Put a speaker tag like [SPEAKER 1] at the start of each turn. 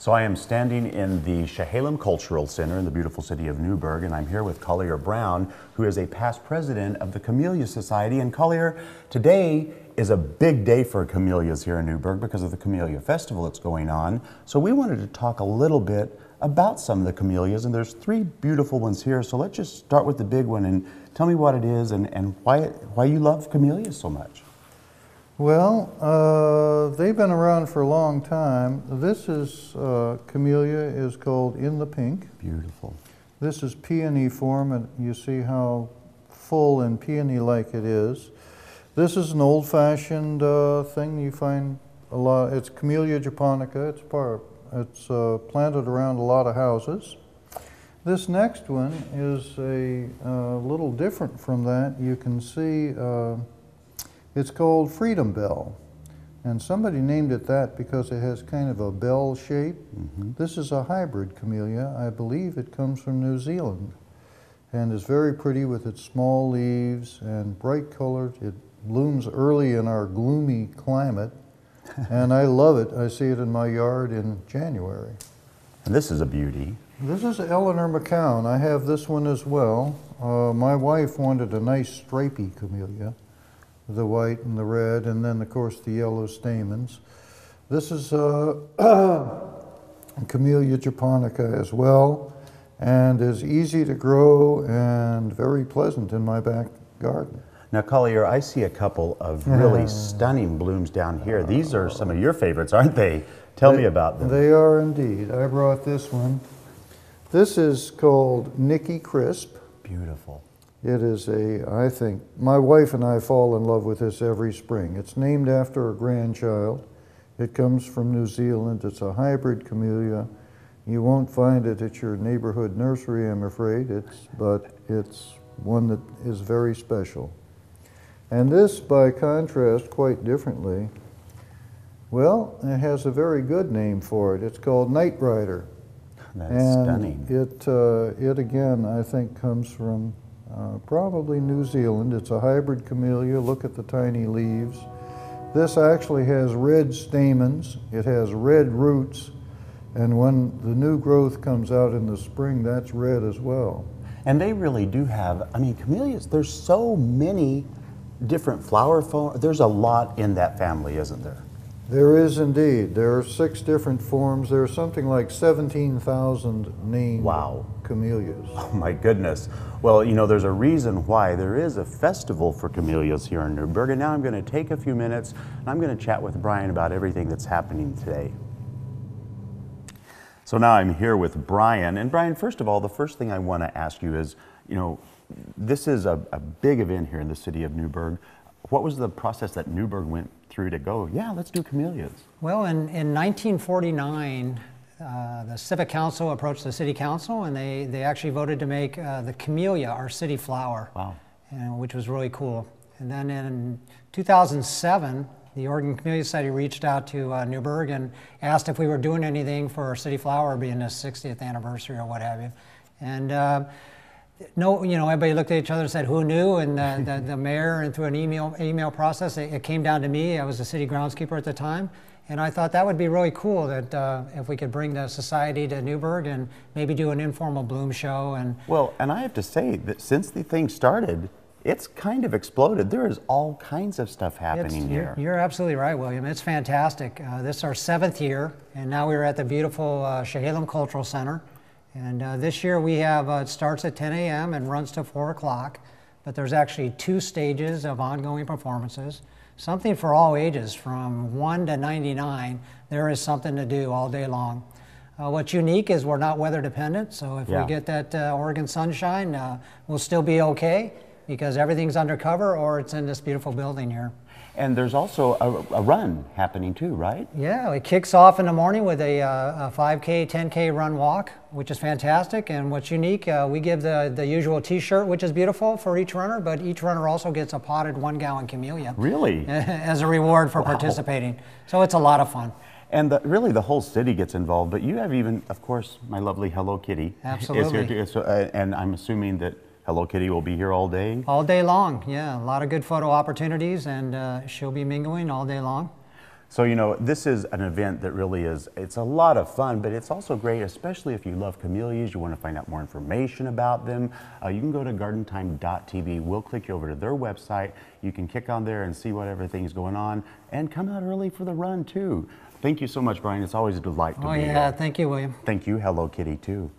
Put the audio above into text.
[SPEAKER 1] So I am standing in the Chehalem Cultural Center in the beautiful city of Newberg, and I'm here with Collier Brown, who is a past president of the Camellia Society. And Collier, today is a big day for camellias here in Newberg because of the Camellia Festival that's going on. So we wanted to talk a little bit about some of the camellias, and there's three beautiful ones here. So let's just start with the big one and tell me what it is and why you love camellias so much.
[SPEAKER 2] Well, they've been around for a long time. This is, Camellia is called In the Pink.
[SPEAKER 1] Beautiful. This
[SPEAKER 2] is peony form, and you see how full and peony-like it is. This is an old-fashioned thing you find a lot. It's Camellia japonica. It's planted around a lot of houses. This next one is a little different from that. You can see it's called Freedom Bell, and somebody named it that because it has kind of a bell shape. This is a hybrid camellia. I believe it comes from New Zealand and is very pretty with its small leaves and bright colored. It blooms early in our gloomy climate, and I love it. I see it in my yard in January.
[SPEAKER 1] And this is a beauty.
[SPEAKER 2] This is Eleanor McCown. I have this one as well. My wife wanted a nice stripy camellia, the white and the red, and then of course the yellow stamens. This is Camellia japonica as well, and is easy to grow and very pleasant in my back garden.
[SPEAKER 1] Now, Collier, I see a couple of really stunning blooms down here. These are some of your favorites, aren't they? Tell me about them.
[SPEAKER 2] They are indeed. I brought this one. This is called Nicky Crisp.
[SPEAKER 1] Beautiful.
[SPEAKER 2] It is I think, my wife and I fall in love with this every spring. It's named after a grandchild. It comes from New Zealand. It's a hybrid camellia. You won't find it at your neighborhood nursery, I'm afraid, but it's one that is very special. And this, by contrast, quite differently, well, it has a very good name for it. It's called Night Rider.
[SPEAKER 1] That's stunning.
[SPEAKER 2] It again, I think, comes from probably New Zealand. It's a hybrid camellia. Look at the tiny leaves. This actually has red stamens. It has red roots. And when the new growth comes out in the spring, that's red as well.
[SPEAKER 1] And they really do have, I mean, camellias, there's so many different flower forms. There's a lot in that family, isn't there?
[SPEAKER 2] There is indeed. There are 6 different forms. There are something like 17,000 named camellias.
[SPEAKER 1] Oh my goodness. Well, you know, there's a reason why there is a festival for camellias here in Newberg, and now I'm going to take a few minutes and I'm going to chat with Brian about everything that's happening today. So now I'm here with Brian, and Brian, first of all, the first thing I want to ask you is, you know, this is a big event here in the city of Newberg. What was the process that Newberg went through to go, yeah, let's do camellias?
[SPEAKER 3] Well, in 1949, the Civic Council approached the City Council, and they actually voted to make the camellia our city flower.
[SPEAKER 1] Wow.
[SPEAKER 3] Which was really cool. And then in 2007, the Oregon Camellia Society reached out to Newberg and asked if we were doing anything for our city flower, being the 60th anniversary or what have you. And no, you know, everybody looked at each other and said, who knew? And the mayor, and through an email process, it came down to me. I was the city groundskeeper at the time. And I thought that would be really cool that if we could bring the society to Newberg and maybe do an informal bloom show.
[SPEAKER 1] Well, and I have to say that since the thing started, it's kind of exploded. There is all kinds of stuff happening here.
[SPEAKER 3] You're absolutely right, William. It's fantastic. This is our 7th year, and now we're at the beautiful Chehalem Cultural Center. And this year we have, it starts at 10 a.m. and runs to 4 o'clock, but there's actually 2 stages of ongoing performances. Something for all ages, from 1 to 99, there is something to do all day long. What's unique is we're not weather dependent, so if we get that Oregon sunshine, we'll still be okay because everything's undercover or it's in this beautiful building here.
[SPEAKER 1] And there's also a run happening too, right?
[SPEAKER 3] Yeah, it kicks off in the morning with a 5K, 10K run walk, which is fantastic. And what's unique, we give the usual t-shirt, which is beautiful for each runner, but each runner also gets a potted 1-gallon camellia.
[SPEAKER 1] Really?
[SPEAKER 3] As a reward for participating. So it's a lot of fun.
[SPEAKER 1] And really the whole city gets involved, but you have even, of course, my lovely Hello Kitty.
[SPEAKER 3] Absolutely.
[SPEAKER 1] Is here too, and I'm assuming that Hello Kitty will be here all day?
[SPEAKER 3] All day long, yeah. A lot of good photo opportunities, and she'll be mingling all day long.
[SPEAKER 1] So, you know, this is an event that really is, it's a lot of fun, but it's also great, especially if you love camellias, you want to find out more information about them. You can go to gardentime.tv. We'll click you over to their website. You can kick on there and see what everything's going on and come out early for the run too. Thank you so much, Brian. It's always a delight to be here.
[SPEAKER 3] Oh yeah, thank you, William.
[SPEAKER 1] Thank you. Hello Kitty too.